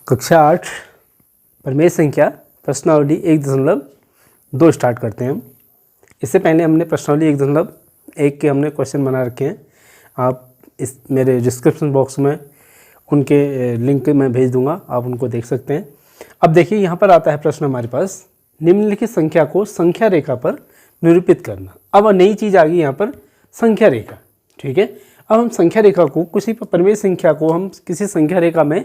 कक्षा 8 प्रमेय संख्या प्रश्नावली 1.2 स्टार्ट करते हैं हम। इससे पहले हमने प्रश्नावली 1.1 के हमने क्वेश्चन बना रखे हैं। आप इस मेरे डिस्क्रिप्शन बॉक्स में उनके लिंक मैं भेज दूंगा, आप उनको देख सकते हैं। अब देखिए यहाँ पर आता है प्रश्न हमारे पास, निम्नलिखित संख्या को संख्या रेखा पर निरूपित करना। अब नई चीज़ आ गई यहाँ पर, संख्या रेखा। ठीक है, अब हम संख्या रेखा को किसी प्रमेय संख्या को हम किसी संख्या रेखा में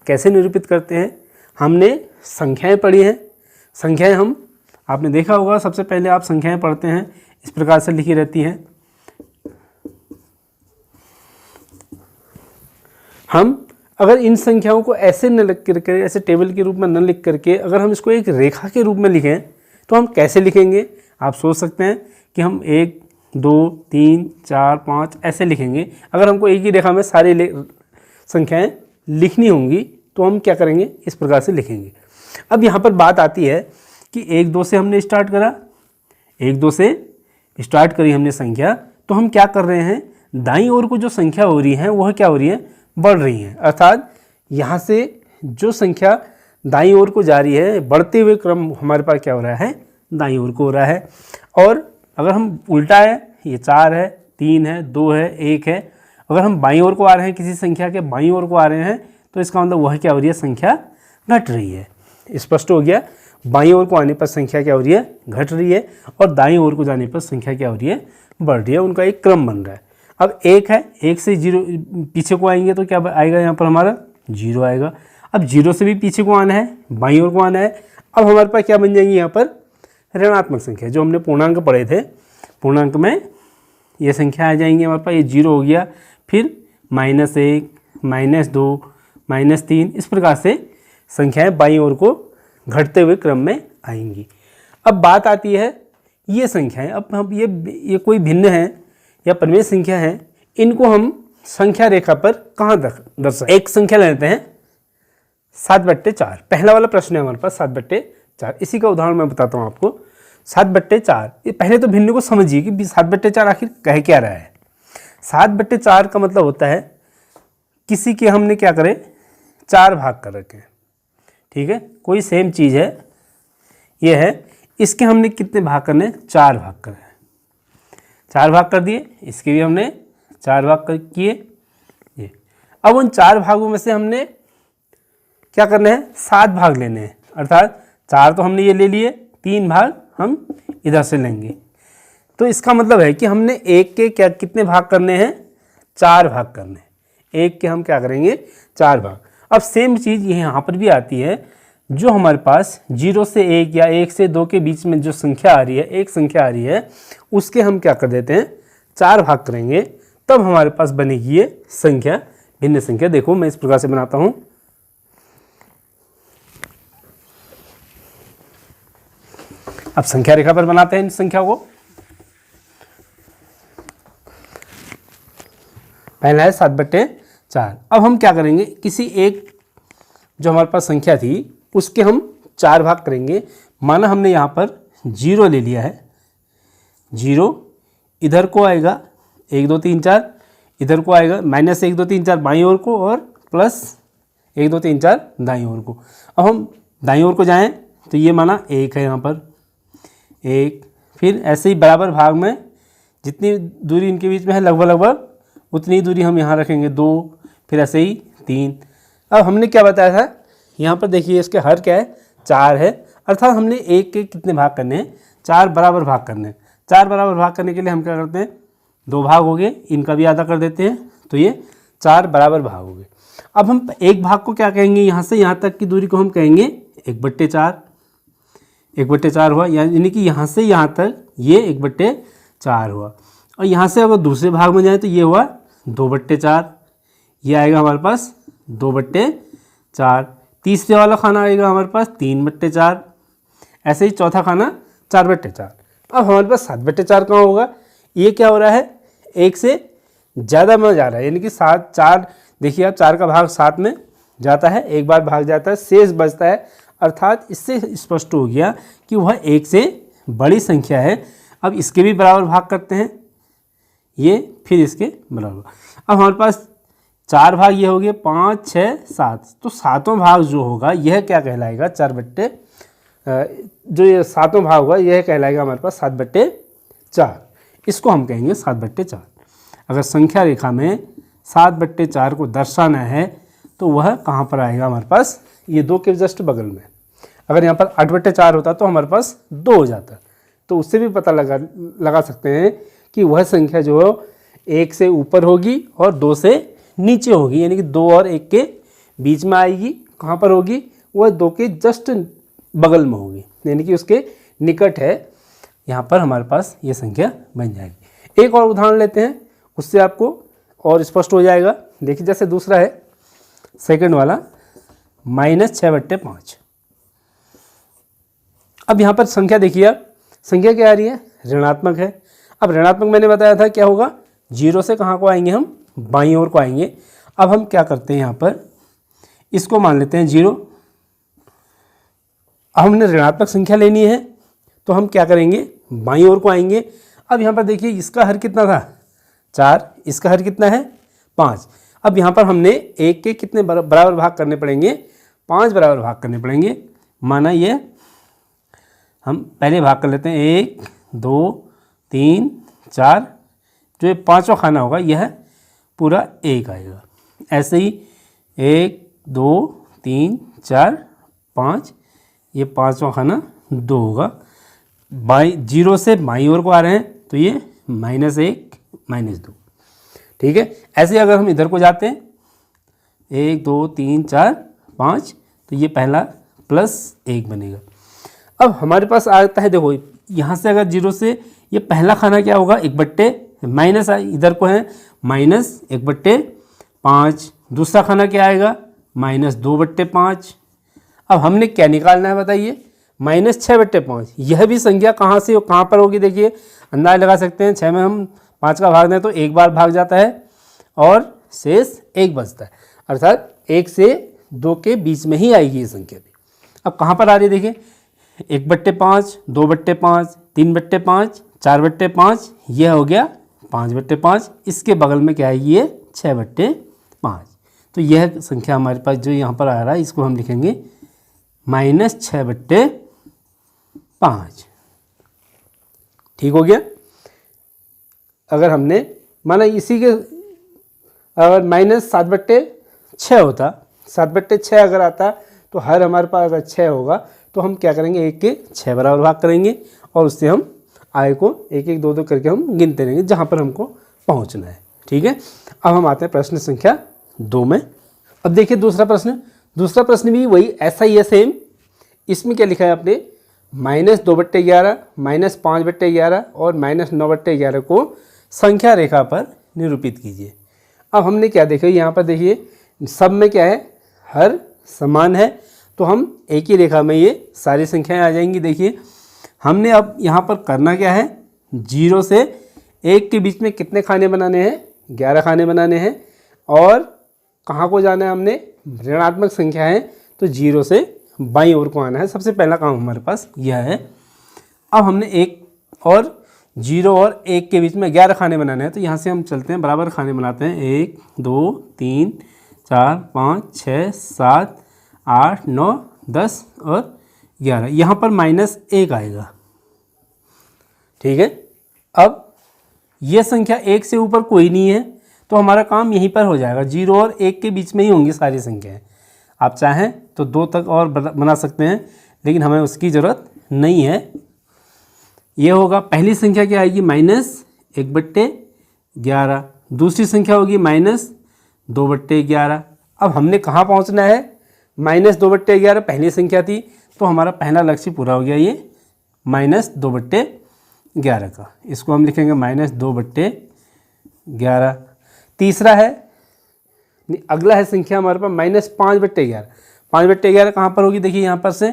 कैसे निरूपित करते हैं। हमने संख्याएं पढ़ी हैं। संख्याएं हम आपने देखा होगा, सबसे पहले आप संख्याएं पढ़ते हैं इस प्रकार से लिखी रहती हैं। हम अगर इन संख्याओं को ऐसे न लिख करके, ऐसे टेबल के रूप में न लिख करके, अगर हम इसको एक रेखा के रूप में लिखें तो हम कैसे लिखेंगे। आप सोच सकते हैं कि हम 1 2 3 4 5 ऐसे लिखेंगे। अगर हमको एक ही रेखा में सारी संख्याएं लिखनी होंगी तो हम क्या करेंगे, इस प्रकार से लिखेंगे। अब यहाँ पर बात आती है कि 1 2 से हमने स्टार्ट करा, 1 2 से स्टार्ट करी हमने संख्या, तो हम क्या कर रहे हैं, दाईं ओर को जो संख्या हो रही है वह क्या हो रही है, बढ़ रही है। अर्थात यहाँ से जो संख्या दाईं ओर को जा रही है, बढ़ते हुए क्रम हमारे पास क्या हो रहा है, दाईं ओर को हो रहा है। और अगर हम उल्टा है, ये 4 है, 3 है, 2 है, 1 है, अगर हम बाईं ओर को आ रहे हैं, किसी संख्या के बाईं ओर को आ रहे हैं, तो इसका मतलब वह क्या हो रही है, संख्या घट रही है। स्पष्ट हो गया, बाईं ओर को आने पर संख्या क्या हो रही है, घट रही है, और दाईं ओर को जाने पर संख्या क्या हो रही है, बढ़ रही है। उनका एक क्रम बन रहा है। अब 1 है, 1 से 0 पीछे को आएंगे तो क्या आएगा, यहाँ पर हमारा 0 आएगा। अब 0 से भी पीछे को आना है, बाईं ओर को आना है। अब हमारे पास क्या बन जाएंगी, यहाँ पर ऋणात्मक संख्या, जो हमने पूर्णांक पढ़े थे, पूर्णांक में ये संख्या आ जाएंगी हमारे पास। ये 0 हो गया, फिर -1 -2 -3, इस प्रकार से संख्याएं बाईं ओर को घटते हुए क्रम में आएंगी। अब बात आती है ये संख्याएं, अब हम ये कोई भिन्न है या प्रमेय संख्या है, इनको हम संख्या रेखा पर कहाँ दर्शाएं। एक संख्या लेते हैं 7/4। पहला वाला प्रश्न है हमारे पास 7/4। इसी का उदाहरण मैं बताता हूँ आपको। 7/4, ये पहले तो भिन्न को समझिए कि 7/4 आखिर कह क्या रहा है। 7/4 का मतलब होता है किसी के हमने क्या करे, 4 भाग कर रखे हैं। ठीक है, कोई सेम चीज़ है, ये है, इसके हमने कितने भाग करने, 4 भाग कर रहे हैं। 4 भाग कर दिए, इसके भी हमने 4 भाग किए। ये अब उन 4 भागों में से हमने क्या करना है, 7 भाग लेने हैं। अर्थात 4 तो हमने ये ले लिए, 3 भाग हम इधर से लेंगे। तो इसका मतलब है कि हमने 1 के क्या कितने भाग करने हैं, 4 भाग करने हैं। 1 के हम क्या करेंगे, 4 भाग। अब सेम चीज़ ये यहाँ पर भी आती है, जो हमारे पास 0 से 1 या 1 से 2 के बीच में जो संख्या आ रही है, एक संख्या आ रही है, उसके हम क्या कर देते हैं, 4 भाग करेंगे, तब हमारे पास बनेगी ये संख्या, भिन्न संख्या। देखो मैं इस प्रकार से बनाता हूँ। अब संख्या रेखा पर बनाते हैं इन संख्या को। पहला है 7/4। अब हम क्या करेंगे, किसी एक जो हमारे पास संख्या थी उसके हम 4 भाग करेंगे। माना हमने यहाँ पर 0 ले लिया है, 0 इधर को आएगा, 1 2 3 4 इधर को आएगा, -1 2 3 4 बाईं ओर को, और +1 2 3 4 दाईं ओर को। अब हम दाईं ओर को जाएं तो ये माना 1 है, यहाँ पर 1, फिर ऐसे ही बराबर भाग में जितनी दूरी इनके बीच में है लगभग उतनी दूरी हम यहाँ रखेंगे, 2, फिर ऐसे ही 3। अब हमने क्या बताया था, यहाँ पर देखिए इसके हर क्या है, 4 है। अर्थात हमने 1 के कितने भाग करने हैं, 4 बराबर भाग करने हैं। 4 बराबर भाग करने के लिए हम क्या करते हैं, 2 भाग हो गए, इनका भी आधा कर देते हैं, तो ये 4 बराबर भाग हो गए। अब हम एक भाग को क्या कहेंगे, यहाँ से यहाँ तक की दूरी को हम कहेंगे 1/4। 1/4 हुआ, यानी कि यहाँ से यहाँ तक ये 1/4 हुआ। और यहाँ से अगर दूसरे भाग में जाए तो ये हुआ 2/4, ये आएगा हमारे पास 2/4। तीसरे वाला खाना आएगा हमारे पास 3/4, ऐसे ही चौथा खाना 4/4। अब हमारे पास 7/4 कहाँ होगा, ये क्या हो रहा है, 1 से ज़्यादा में जा रहा है, यानी कि 7 4, देखिए आप 4 का भाग 7 में जाता है, एक बार भाग जाता है, शेष बचता है। अर्थात इससे स्पष्ट हो गया कि वह 1 से बड़ी संख्या है। अब इसके भी बराबर भाग करते हैं, ये फिर इसके बराबर। अब हमारे पास 4 भाग ये हो गए 5, 6, 7, तो सातों भाग जो होगा यह क्या कहलाएगा, 4/, जो ये सातों भाग होगा यह कहलाएगा हमारे पास 7/4। इसको हम कहेंगे 7/4। अगर संख्या रेखा में 7/4 को दर्शाना है तो वह कहाँ पर आएगा हमारे पास, ये 2 के जस्ट बगल में। अगर यहाँ पर 8/4 होता तो हमारे पास 2 हो जाता, तो उससे भी पता लगा सकते हैं कि वह संख्या जो है 1 से ऊपर होगी और 2 से नीचे होगी, यानी कि 2 और 1 के बीच में आएगी। कहाँ पर होगी, वह 2 के जस्ट बगल में होगी, यानी कि उसके निकट है। यहाँ पर हमारे पास ये संख्या बन जाएगी। एक और उदाहरण लेते हैं, उससे आपको और स्पष्ट हो जाएगा। देखिए जैसे दूसरा है सेकंड वाला -6/5। अब यहाँ पर संख्या देखिए आप, संख्या क्या आ रही है, ऋणात्मक है। अब ऋणात्मक मैंने बताया था क्या होगा, 0 से कहाँ को आएंगे, हम बाईं ओर को आएंगे। अब हम क्या करते हैं, यहाँ पर इसको मान लेते हैं 0। अब हमने ऋणात्मक संख्या लेनी है तो हम क्या करेंगे, बाईं ओर को आएंगे। अब यहाँ पर देखिए इसका हर कितना था, 4, इसका हर कितना है, 5। अब यहाँ पर हमने 1 के कितने बराबर भाग करने पड़ेंगे, 5 बराबर भाग करने पड़ेंगे। माना ये हम पहले भाग कर लेते हैं, 1, 2, 3, 4, जो ये 5वां खाना होगा यह पूरा 1 आएगा। ऐसे ही 1, 2, 3, 4, 5, ये 5वां खाना 2 होगा। 0 से बाईं ओर को आ रहे हैं तो ये -1, -2, ठीक है। ऐसे अगर हम इधर को जाते हैं 1, 2, 3, 4, 5, तो ये पहला +1 बनेगा। अब हमारे पास आता है, देखो यहाँ से अगर 0 से ये पहला खाना क्या होगा, 1/, माइनस इधर को है -1/5। दूसरा खाना क्या आएगा, -2/5। अब हमने क्या निकालना है बताइए, -6/5। यह भी संख्या कहाँ से कहाँ पर होगी, देखिए अंदाज लगा सकते हैं। 6 में हम 5 का भाग दें तो 1 बार भाग जाता है और शेष 1 बचता है, अर्थात 1 से 2 के बीच में ही आएगी ये संख्या भी। अब कहाँ पर आ रही है देखिए, 1/5, 2/5, 3/5, 4/5, यह हो गया 5/5। इसके बगल में क्या आएगी, ये 6/5। तो यह संख्या हमारे पास जो यहाँ पर आ रहा है इसको हम लिखेंगे -6/5। ठीक हो गया। अगर हमने माना इसी के अगर -7/6 होता, 7/6 अगर आता तो हर हमारे पास अगर 6 होगा तो हम क्या करेंगे, 1 के 6 बराबर भाग करेंगे और उससे हम आय को 1, 1, 2, 2 करके हम गिनते रहेंगे जहाँ पर हमको पहुँचना है। ठीक है। अब हम आते हैं प्रश्न संख्या 2 में। अब देखिए दूसरा प्रश्न भी वही ऐसा ही है, सेम। इसमें क्या लिखा है आपने, -2/11, -5/11 और -9/11 को संख्या रेखा पर निरूपित कीजिए। अब हमने क्या देखा, यहाँ पर देखिए सब में क्या है, हर समान है, तो हम एक ही रेखा में ये सारी संख्याएं आ जाएंगी। देखिए हमने अब यहाँ पर करना क्या है, 0 से 1 के बीच में कितने खाने बनाने हैं, 11 खाने बनाने हैं। और कहाँ को जाना है, हमने ऋणात्मक संख्या है तो 0 से बाईं ओर को आना है। सबसे पहला काम हमारे पास यह है। अब हमने 0 और 1 के बीच में 11 खाने बनाने हैं, तो यहाँ से हम चलते हैं, बराबर खाने बनाते हैं। 1, 2, 3, 4, 5, 6, 7, 8, 9, 10 और 11। यहाँ पर -1 आएगा। ठीक है। अब यह संख्या 1 से ऊपर कोई नहीं है तो हमारा काम यहीं पर हो जाएगा। 0 और 1 के बीच में ही होंगी सारी संख्याएं। आप चाहें तो 2 तक और बना सकते हैं, लेकिन हमें उसकी ज़रूरत नहीं है। ये होगा, पहली संख्या क्या आएगी, -1/11। दूसरी संख्या होगी -2/11। अब हमने कहाँ पहुँचना है, -2/11 पहली संख्या थी, तो हमारा पहला लक्ष्य पूरा हो गया, ये -2/11 का। इसको हम लिखेंगे -2/11। तीसरा है, अगला है संख्या हमारे पास -5/11। 5/11 कहाँ पर होगी, देखिए यहाँ पर से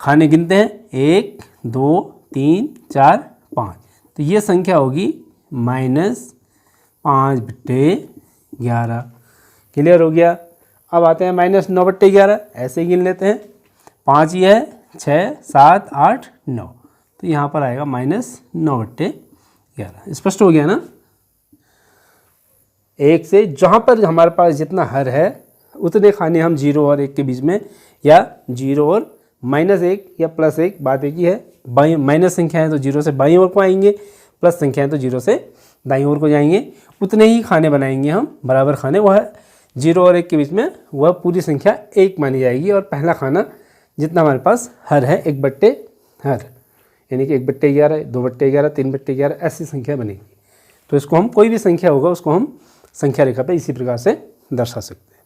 खाने गिनते हैं, 1, 2, 3, 4, 5, तो ये संख्या होगी -5/11। क्लियर हो गया। अब आते हैं -9/11, ऐसे ही गिन लेते हैं। 5 ये है, 6, 7, 8, 9, तो यहाँ पर आएगा -9/11। स्पष्ट हो गया ना। 1 से जहाँ पर हमारे पास जितना हर है उतने खाने हम 0 और 1 के बीच में, या 0 और -1 या +1, बात एक ही है। बाई माइनस संख्या है तो 0 से बाईं ओर को आएंगे, प्लस संख्या है तो 0 से दाईं ओर को जाएंगे। उतने ही खाने बनाएंगे हम, बराबर खाने, वह 0 और 1 के बीच में वह पूरी संख्या 1 मानी जाएगी। और पहला खाना जितना हमारे पास हर है 1/हर, यानी कि 1/11, 2/11, 3/11 ऐसी संख्या बनेगी। तो इसको हम, कोई भी संख्या होगा उसको हम संख्या रेखा पे इसी प्रकार से दर्शा सकते हैं।